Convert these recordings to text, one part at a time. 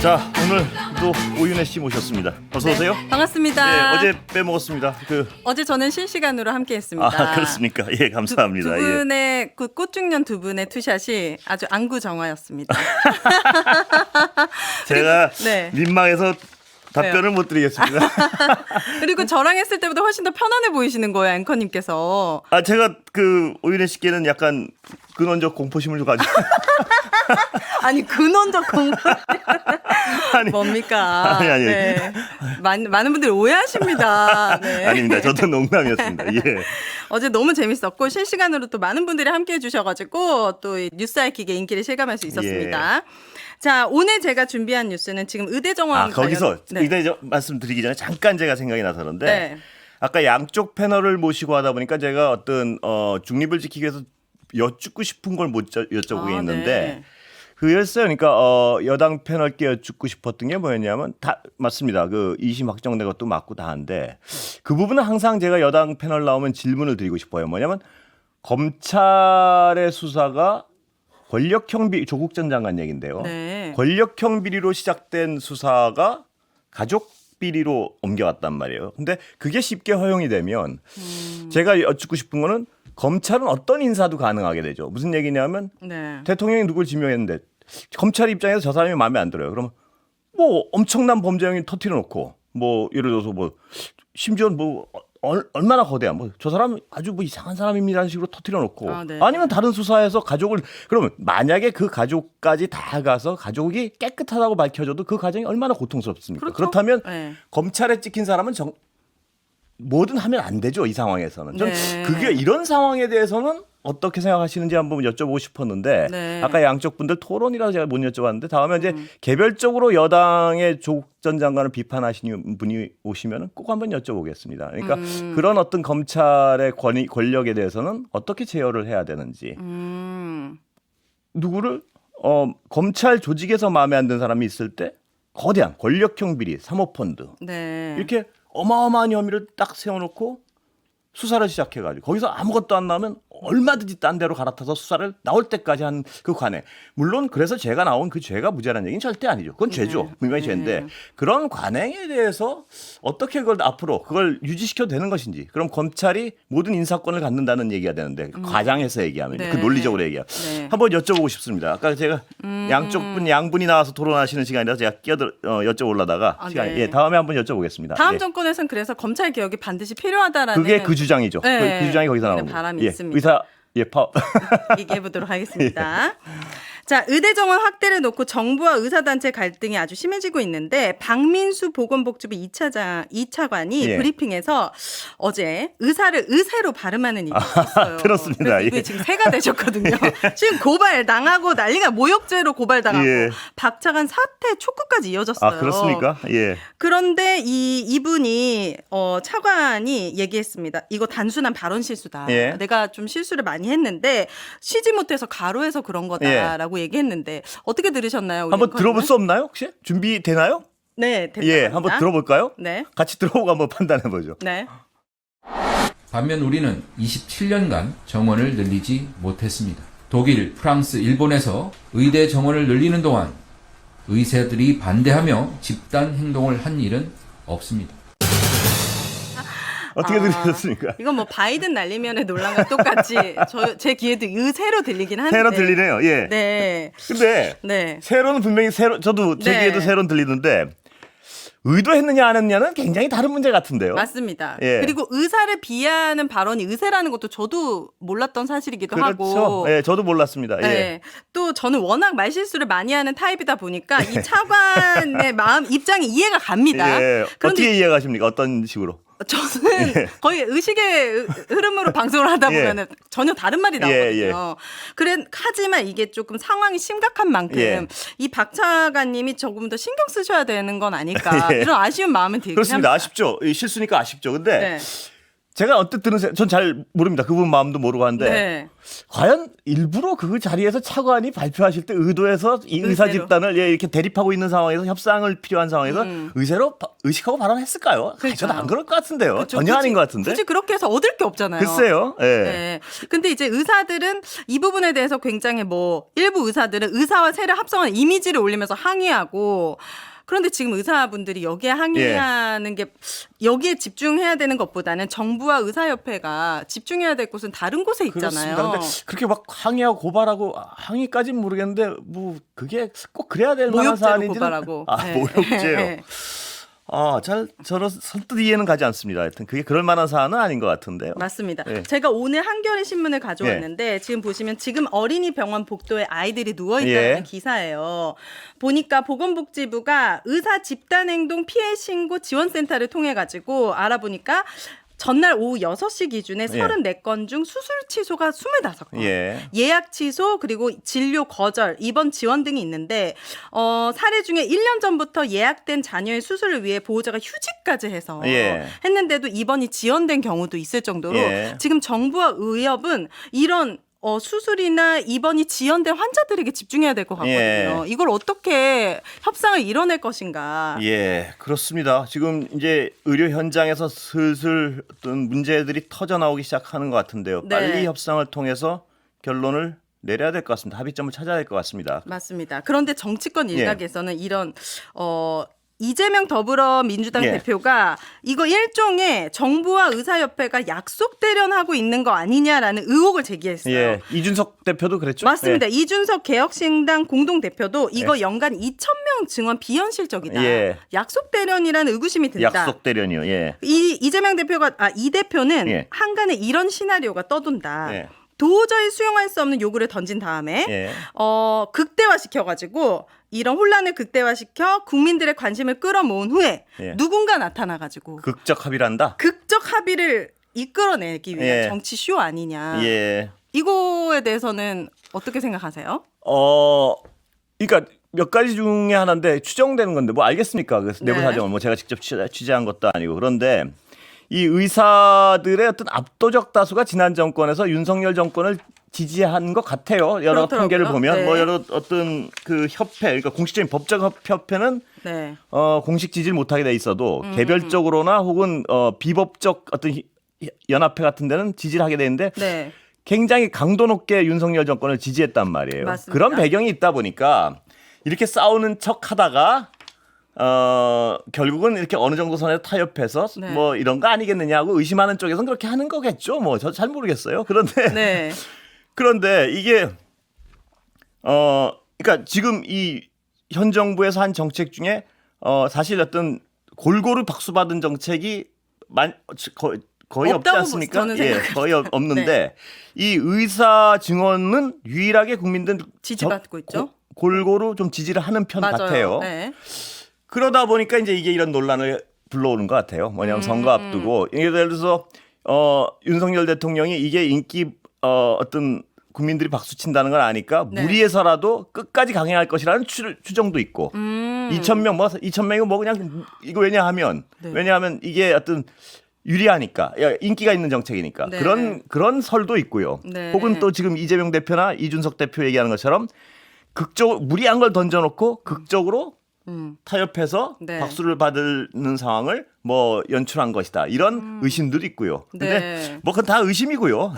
자, 오늘도 오윤혜 씨 모셨습니다. 어서 오세요. 네, 반갑습니다. 네, 어제 빼먹었습니다. 어제 저는 실시간으로 함께했습니다. 아, 그렇습니까? 예, 감사합니다. 두 분의 그 꽃중년 두 분의 투샷이 아주 안구정화였습니다. 제가 네. 민망해서 답변을 못 드리겠습니다. 그리고 저랑 했을 때보다 훨씬 더 편안해 보이시는 거예요, 앵커님께서. 아, 제가 그 오윤혜 씨께는 약간 근원적 공포심을 가지고 아니 근원적 공부 아니, 뭡니까? 아니. 네. 많은 분들이 오해하십니다. 네. 아닙니다. 저도 농담이었습니다. 예. 어제 너무 재밌었고 실시간으로 또 많은 분들이 함께해 주셔가지고 또 뉴스 알킥의 인기를 실감할 수 있었습니다. 자, 오늘 제가 준비한 뉴스는 지금 의대 정원 거기서 네. 의대 말씀드리기 전에 잠깐 제가 생각이 나서는데 네. 아까 양쪽 패널을 모시고 하다 보니까 제가 어떤 중립을 지키기 위해서 여쭙고 싶은 걸 못 여쭤보게 했는데 네. 그랬어요. 그러니까 여당 패널께 여쭙고 싶었던 게 뭐였냐면 다 맞습니다. 그 2심 확정된 것도 맞고 다 한데 그 부분은 항상 제가 여당 패널 나오면 질문을 드리고 싶어요. 뭐냐면 검찰의 수사가 권력형 비리, 조국 전 장관 얘긴데요. 네. 권력형 비리로 시작된 수사가 가족 비리로 옮겨왔단 말이에요. 근데 그게 쉽게 허용이 되면 제가 여쭙고 싶은 거는 검찰은 어떤 인사도 가능하게 되죠. 무슨 얘기냐면 네. 대통령이 누굴 지명했는데 검찰 입장에서 저 사람이 마음에 안 들어요. 그러면 뭐 엄청난 범죄 행위 터뜨려 놓고 뭐 예를 들어서 뭐 심지어 뭐 얼마나 거대한 뭐 저 사람 아주 뭐 이상한 사람입니다라는 식으로 터뜨려 놓고 네. 아니면 다른 수사에서 가족을 그러면 만약에 그 가족까지 다 가서 가족이 깨끗하다고 밝혀져도 그 과정이 얼마나 고통스럽습니까? 그렇죠? 그렇다면 네. 검찰에 찍힌 사람은 뭐든 하면 안 되죠. 이 상황에서는. 전 네. 그게 이런 상황에 대해서는 어떻게 생각하시는지 한번 여쭤보고 싶었는데 네. 아까 양쪽 분들 토론이라서 제가 못 여쭤봤는데 다음에 이제 개별적으로 여당의 조국 전 장관을 비판하시는 분이 오시면 꼭 한번 여쭤보겠습니다. 그러니까 그런 어떤 검찰의 권력에 대해서는 어떻게 제어를 해야 되는지 누구를 검찰 조직에서 마음에 안 드는 사람이 있을 때 거대한 권력형 비리, 사모펀드 네. 이렇게 어마어마한 혐의를 딱 세워놓고 수사를 시작해가지고 거기서 아무것도 안 나오면 얼마든지 딴 데로 갈아타서 수사를 나올 때까지 한 그 관행. 물론 그래서 죄가 나온 그 죄가 무죄라는 얘기는 절대 아니죠. 그건 죄죠. 분명히 죄인데 그런 관행에 대해서 어떻게 그걸 앞으로 그걸 유지시켜도 되는 것인지 그럼 검찰이 모든 인사권을 갖는다는 얘기가 되는데 과장해서 얘기하면 네. 그 논리적으로 얘기하면 네. 한번 여쭤보고 싶습니다. 아까 제가 양분이 나와서 토론하시는 시간이라서 제가 여쭤보려다가 시간이 네. 다음에 한번 여쭤보겠습니다. 다음 예. 정권에서는 그래서 검찰 개혁이 반드시 필요하다라는 그게 그 주장이죠. 네. 그 주장이 거기서 나오는 바람이 거예요. 있습니다. 의사 파업. 얘기해 보도록 하겠습니다. 자, 의대 정원 확대를 놓고 정부와 의사단체 갈등이 아주 심해지고 있는데 박민수 보건복지부 2차관이 예. 브리핑에서 어제 의사를 의세로 발음하는 일이 있었어요. 들었습니다. 그래서 이게 예. 지금 새가 되셨거든요. 지금 고발 당하고 난리가 모욕죄로 고발 당하고 예. 박차관 사퇴 촉구까지 이어졌어요. 아, 그렇습니까? 예. 그런데 이분이 차관이 얘기했습니다. 이거 단순한 발언 실수다. 예. 내가 좀 실수를 많이 했는데 쉬지 못해서 가로해서 그런 거다라고 얘기했는데 어떻게 들으셨나요? 우리 한번 앵커님은? 들어볼 수 없나요? 혹시 준비되나요? 네, 됐다. 예, 한번 들어볼까요? 네. 같이 들어보고 한번 판단해 보죠. 네. 반면 우리는 27년간 정원을 늘리지 못했습니다. 독일, 프랑스, 일본에서 의대 정원을 늘리는 동안 의사들이 반대하며 집단 행동을 한 일은 없습니다. 어떻게 들으셨습니까? 이건 뭐 바이든 날리면의 논란과 똑같이 제 귀에도 의세로 들리긴 하는데. 새로 들리네요. 예. 네. 근데 네. 새로는 분명히 저도 제 네. 귀에도 새로는 들리는데 의도했느냐 안 했느냐는 굉장히 다른 문제 같은데요. 맞습니다. 예. 그리고 의사를 비하하는 발언이 의세라는 것도 저도 몰랐던 사실이기도 그렇죠. 하고. 예, 저도 몰랐습니다. 예. 네. 또 저는 워낙 말실수를 많이 하는 타입이다 보니까 이 차관의 마음 입장이 이해가 갑니다. 예. 그런데 어떻게 이해가십니까? 어떤 식으로? 저는 거의 의식의 흐름으로 방송을 하다 보면은 전혀 다른 말이 나오거든요. 하지만 이게 조금 상황이 심각한 만큼 이 박 차관님이 조금 더 신경 쓰셔야 되는 건 아닐까 이런 아쉬운 마음은 들긴 그렇습니다. 합니다. 아쉽죠. 이 실수니까 아쉽죠. 근데 네. 제가 언뜻 들은 전 잘 모릅니다. 그분 마음도 모르고 하는데 네. 과연 일부러 그 자리에서 차관이 발표하실 때 의도해서 이 의사 의제로. 집단을 이렇게 대립하고 있는 상황에서 협상을 필요한 상황에서 의식하고 발언했을까요? 그러니까요. 저는 안 그럴 것 같은데요. 그렇죠. 전혀 굳이- 아닌 것 같은데. 굳이 그렇게 해서 얻을 게 없잖아요. 글쎄요. 예. 네. 근데 이제 의사들은 이 부분에 대해서 굉장히 일부 의사들은 의사와 세를 합성한 이미지를 올리면서 항의하고 그런데 지금 의사분들이 여기에 항의하는 게 여기에 집중해야 되는 것보다는 정부와 의사협회가 집중해야 될 곳은 다른 곳에 있잖아요. 그렇습니다. 근데 그렇게 막 항의하고 고발하고 항의까지는 모르겠는데 뭐 그게 꼭 그래야 될 만한 모욕죄로 사안인지는 고발하고. 네. 모욕죄요. 네. 저는 선뜻 이해는 가지 않습니다. 하여튼 그게 그럴 만한 사안은 아닌 것 같은데요. 맞습니다. 예. 제가 오늘 한겨레 신문을 가져왔는데 지금 보시면 지금 어린이 병원 복도에 아이들이 누워 있다는 예. 기사예요. 보니까 보건복지부가 의사 집단행동 피해 신고 지원센터를 통해 가지고 알아보니까 전날 오후 6시 기준에 34건 중 수술 취소가 25건. 예. 예약 취소 그리고 진료 거절, 입원 지원 등이 있는데 사례 중에 1년 전부터 예약된 자녀의 수술을 위해 보호자가 휴직까지 해서 예. 했는데도 입원이 지연된 경우도 있을 정도로 예. 지금 정부와 의협은 이런 수술이나 입원이 지연된 환자들에게 집중해야 될 것 같거든요. 예. 이걸 어떻게 협상을 이뤄낼 것인가. 예, 그렇습니다. 지금 이제 의료 현장에서 슬슬 어떤 문제들이 터져 나오기 시작하는 것 같은데요. 네. 빨리 협상을 통해서 결론을 내려야 될 것 같습니다. 합의점을 찾아야 될 것 같습니다. 맞습니다. 그런데 정치권 예. 일각에서는 이런 이재명 더불어민주당 예. 대표가 이거 일종의 정부와 의사협회가 약속 대련하고 있는 거 아니냐라는 의혹을 제기했어요. 예, 이준석 대표도 그랬죠. 맞습니다. 예. 이준석 개혁신당 공동대표도 이거 연간 2,000명 증원 비현실적이다. 예. 약속 대련이라는 의구심이 든다. 약속 대련이요. 예. 이재명 대표가 이 대표는 예. 한간에 이런 시나리오가 떠돈다. 예. 도저히 수용할 수 없는 요구를 던진 다음에 예. 극대화시켜가지고 이런 혼란을 극대화시켜 국민들의 관심을 끌어모은 후에 예. 누군가 나타나가지고 극적 합의를 한다. 극적 합의를 이끌어내기 위한 예. 정치 쇼 아니냐. 예. 이거에 대해서는 어떻게 생각하세요? 그러니까 몇 가지 중에 하나인데 추정되는 건데 뭐 알겠습니까? 그 내부 네. 사정을 뭐 제가 직접 취재한 것도 아니고 그런데 이 의사들의 어떤 압도적 다수가 지난 정권에서 윤석열 정권을 지지한 것 같아요. 여러 그렇더라고요. 통계를 보면 네. 뭐 여러 어떤 그 협회, 그러니까 공식적인 법적 협회는 네. 공식 지지를 못하게 돼 있어도 개별적으로나 혹은 비법적 어떤 연합회 같은 데는 지지를 하게 되는데 네. 굉장히 강도 높게 윤석열 정권을 지지했단 말이에요. 맞습니다. 그런 배경이 있다 보니까 이렇게 싸우는 척하다가 결국은 이렇게 어느 정도 선에서 타협해서 네. 뭐 이런 거 아니겠느냐고 의심하는 쪽에서는 그렇게 하는 거겠죠. 뭐 저 잘 모르겠어요. 그런데 네. 그런데 이게 그러니까 지금 이 현 정부에서 한 정책 중에 사실 어떤 골고루 박수받은 정책이 거의 없지 없다고 않습니까? 저는 생각해요. 거의 없는데 네. 이 의사 증언은 유일하게 국민들 지지받고 있죠. 골고루 좀 지지를 하는 편 맞아요. 같아요. 네. 그러다 보니까 이제 이게 이런 논란을 불러오는 것 같아요. 뭐냐면 선거 앞두고 예를 들어서 윤석열 대통령이 이게 인기 어떤 국민들이 박수 친다는 걸 아니까 네. 무리해서라도 끝까지 강행할 것이라는 추정도 있고 2,000명이 뭐 그냥 이거 왜냐하면 이게 어떤 유리하니까 인기가 있는 정책이니까 네. 그런 설도 있고요. 네. 혹은 또 지금 이재명 대표나 이준석 대표 얘기하는 것처럼 무리한 걸 던져놓고 극적으로 타협해서 네. 박수를 받는 상황을 뭐 연출한 것이다. 이런 의심들이 있고요. 근데 네. 뭐 그건 다 의심이고요.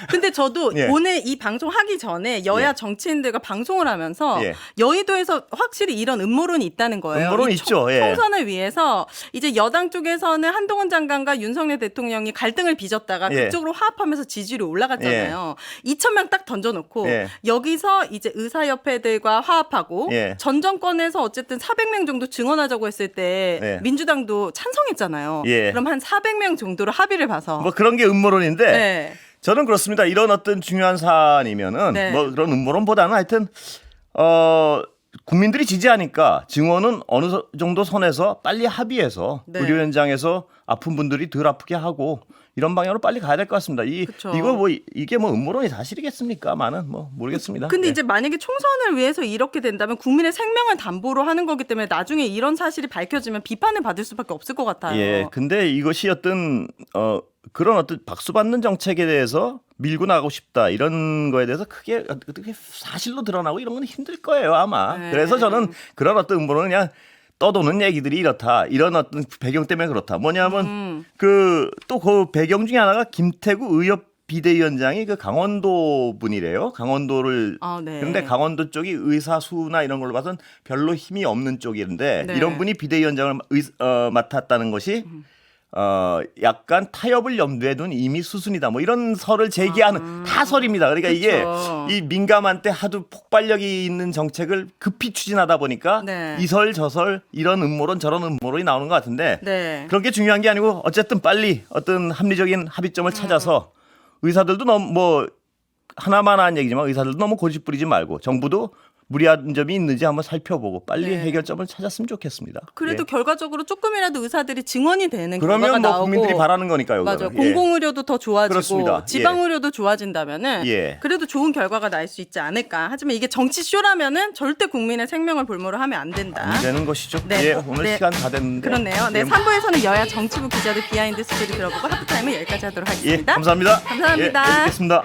근데 저도 예. 오늘 이 방송 하기 전에 여야 예. 정치인들과 방송을 하면서 예. 여의도에서 확실히 이런 음모론이 있다는 거예요. 음모론 이 있죠. 예. 총선을 위해서 이제 여당 쪽에서는 한동훈 장관과 윤석열 대통령이 갈등을 빚었다가 예. 그쪽으로 화합하면서 지지율이 올라갔잖아요. 2,000명 딱 던져놓고 예. 여기서 이제 의사협회들과 화합하고 예. 전 정권에서 어쨌든 400명 정도 증언하자고 했을 때 예. 민주당도 찬성했잖아요. 예. 그럼 한 400명 정도로 합의를 봐서 뭐 그런 게 음모론인데 네. 저는 그렇습니다. 이런 어떤 중요한 사안이면은 네. 뭐 그런 음모론보다는 하여튼 국민들이 지지하니까 증언은 어느 정도 선에서 빨리 합의해서 네. 의료 현장에서 아픈 분들이 덜 아프게 하고 이런 방향으로 빨리 가야 될 것 같습니다. 그쵸. 이거 뭐 이게 뭐 음모론이 사실이겠습니까?만은 뭐 모르겠습니다. 근데 네. 이제 만약에 총선을 위해서 이렇게 된다면 국민의 생명을 담보로 하는 거기 때문에 나중에 이런 사실이 밝혀지면 비판을 받을 수밖에 없을 것 같아요. 예, 근데 이것이 어떤 그런 어떤 박수받는 정책에 대해서 밀고 나가고 싶다 이런 거에 대해서 크게 어떻게 사실로 드러나고 이런 건 힘들 거예요 아마. 네. 그래서 저는 그런 어떤 음모는 그냥 떠도는 얘기들이 이렇다 이런 어떤 배경 때문에 그렇다. 뭐냐면 그 또 그 배경 중에 하나가 김태구 의협 비대위원장이 그 강원도 분이래요. 강원도를 네. 근데 강원도 쪽이 의사 수나 이런 걸로 봐서는 별로 힘이 없는 쪽인데 네. 이런 분이 비대위원장을 맡았다는 것이 약간 타협을 염두에 둔 이미 수순이다. 뭐 이런 설을 제기하는 다 설입니다. 그러니까 그쵸. 이게 이 민감한 때 하도 폭발력이 있는 정책을 급히 추진하다 보니까 네. 이 설 저 설 이런 음모론 저런 음모론이 나오는 것 같은데 네. 그런 게 중요한 게 아니고 어쨌든 빨리 어떤 합리적인 합의점을 찾아서 의사들도 너무 뭐 하나만 한 얘기지만 의사들도 너무 고집 부리지 말고 정부도 무리한 점이 있는지 한번 살펴보고 빨리 네. 해결점을 찾았으면 좋겠습니다. 그래도 예. 결과적으로 조금이라도 의사들이 증언이 되는 결과가 그러면 뭐 나오고 국민들이 바라는 거니까요. 맞아요. 그거는. 예. 공공의료도 더 좋아지고 그렇습니다. 지방의료도 좋아진다면은 예. 그래도 좋은 결과가 날 수 있지 않을까. 하지만 이게 정치 쇼라면은 절대 국민의 생명을 볼모로 하면 안 된다. 안 되는 것이죠. 네. 예, 오늘 네. 시간 다 됐는데. 그렇네요. 네, 예. 3부에서는 여야 정치부 기자들 비하인드 스토리 들어보고 하프타임을 여기까지 하도록 예, 하겠습니다. 감사합니다. 감사합니다. 예, 뵙겠습니다.